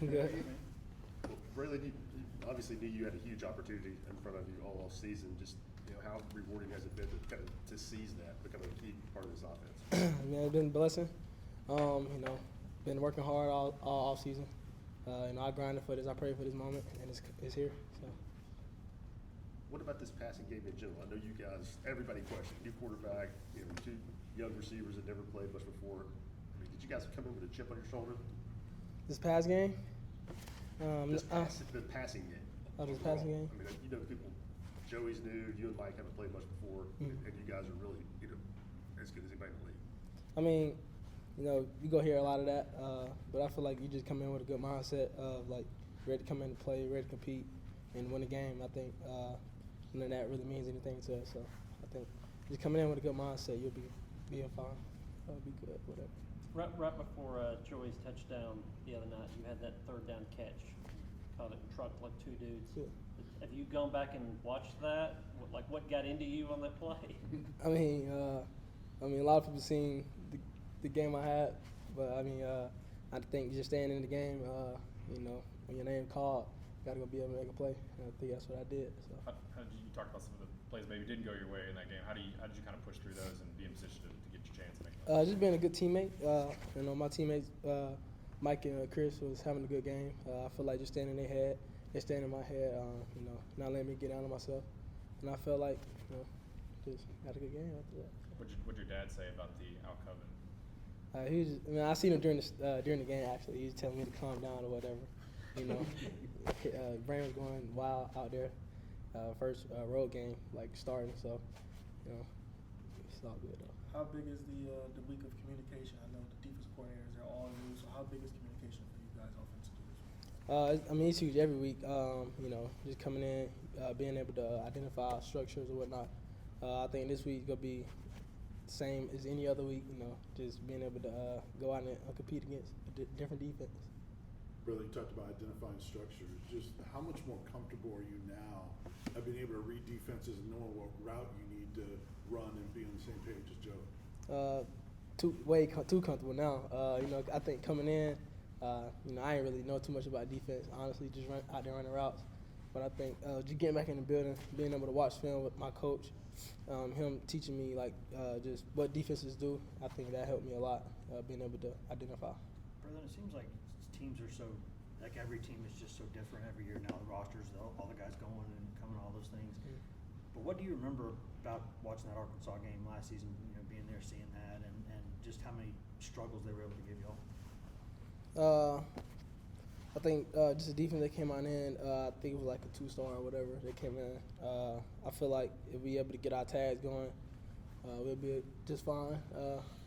Good. Well, Braylon, you obviously knew you had a huge opportunity in front of you all off season. Just how rewarding has it been to kind of to seize that, become a key part of this offense? Man, it's been a blessing. Been working hard all off season. I grinded for this. I prayed for this moment, and it's here. So. What about this passing game in general? I know you guys, everybody questioned new quarterback, two young receivers that never played much before. I mean, did you guys come in with a chip on your shoulder? This past game. The passing game. Oh, this passing game. I mean, people. Joey's new. You and Mike haven't played much before, and you guys are really, as good as anybody in the league. I mean, you go hear a lot of that, but I feel like you just come in with a good mindset of like ready to come in and play, ready to compete, and win a game. I think none of that really means anything to us. So I think just coming in with a good mindset, you'll be fine. It'll be good, whatever. Right before Joey's touchdown the other night, you had that third down catch. Caught it trucked like two dudes. Yeah. Have you gone back and watched that? What got into you on that play? I mean, a lot of people seen the game I had, but I think just staying in the game, when your name called, you gotta go be able to make a play. And I think that's what I did. So. How did you talk about some of the plays maybe didn't go your way in that game? How did you kind of push through those and be in position to get your chance to make plays? Just being a good teammate. My teammates, Mike and Chris, was having a good game. I feel like just staying in their head, they staying in my head. Not letting me get down on myself, and I felt like just had a good game after that. What'd your dad say about the outcome? I seen him during the game. Actually, he was telling me to calm down or whatever. Brain was going wild out there. First road game starting, so it's all good though. How big is the week of communication? I know the defensive coordinators are all new, so how big is communication for you guys offensively? It's huge every week. Just coming in, being able to identify structures or whatnot. I think this week gonna be the same as any other week. Just being able to go out and compete against different defense. Really, you talked about identifying structures. Just how much more comfortable are you now at being able to read defenses and knowing what route you need to run and be on the same page as Joe? Too comfortable now. I think coming in, I ain't really know too much about defense. Honestly, just run out there running routes. But I think just getting back in the building, being able to watch film with my coach, him teaching me just what defenses do, I think that helped me a lot. Being able to identify. Braylon, it seems like teams are so, every team is just so different every year now. The rosters, all the guys going and coming, all those things. Mm-hmm. But what do you remember about watching that Arkansas game last season? Being there, seeing that, and just how many struggles they were able to give y'all. I think just the defense that came on in. I think it was like a 2-star or whatever. They came in. I feel like if we able to get our tags going, we'll be just fine.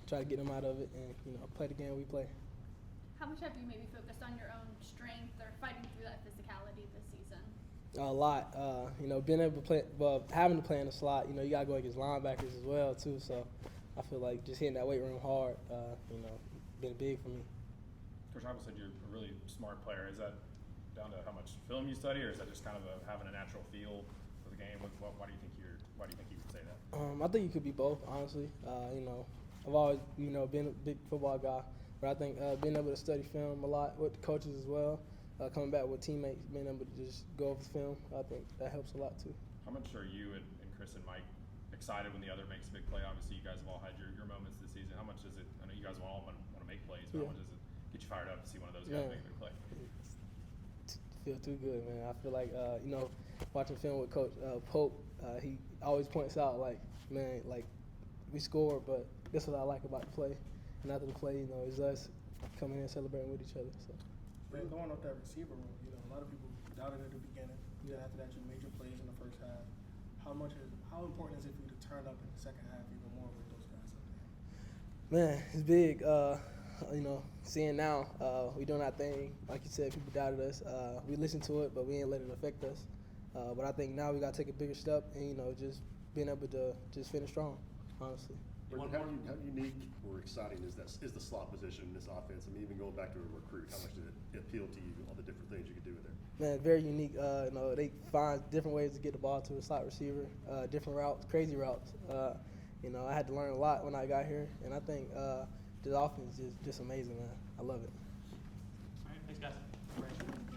Try to get them out of it and play the game we play. How much have you maybe focused on your own strength or fighting through that physicality this season? A lot. Being able to play, having to play in the slot, you got to go against linebackers as well, too. So I feel like just hitting that weight room hard, been big for me. Coach Heupel said you're a really smart player. Is that down to how much film you study, or is that just kind of having a natural feel for the game? Why do you think you would say that? I think you could be both, honestly. I've always, been a big football guy. But I think being able to study film a lot with the coaches as well, coming back with teammates, being able to just go over film, I think that helps a lot too. How much are you and Chris and Mike excited when the other makes a big play? Obviously, you guys have all had your moments this season. How much does it? I know you guys all want to make plays, but how much does it get you fired up to see one of those guys make a big play? Feel too good, man. I feel like watching film with Coach Pope, he always points out we scored, but this is what I like about the play. And after the play, it's us coming in and celebrating with each other. So. But going off that receiver room, a lot of people doubted at the beginning. Then after that, you made your plays in the first half. How important is it for you to turn up in the second half even more with those guys up there? Man, it's big. Seeing now, we doing our thing. Like you said, people doubted us. We listened to it, but we ain't let it affect us. But I think now we got to take a bigger step and, just being able to just finish strong, honestly. How unique or exciting is the slot position in this offense? Even going back to a recruit, how much did it appeal to you, all the different things you could do with it? Man, very unique. They find different ways to get the ball to a slot receiver, different routes, crazy routes. I had to learn a lot when I got here, and I think this offense is just amazing, man. I love it.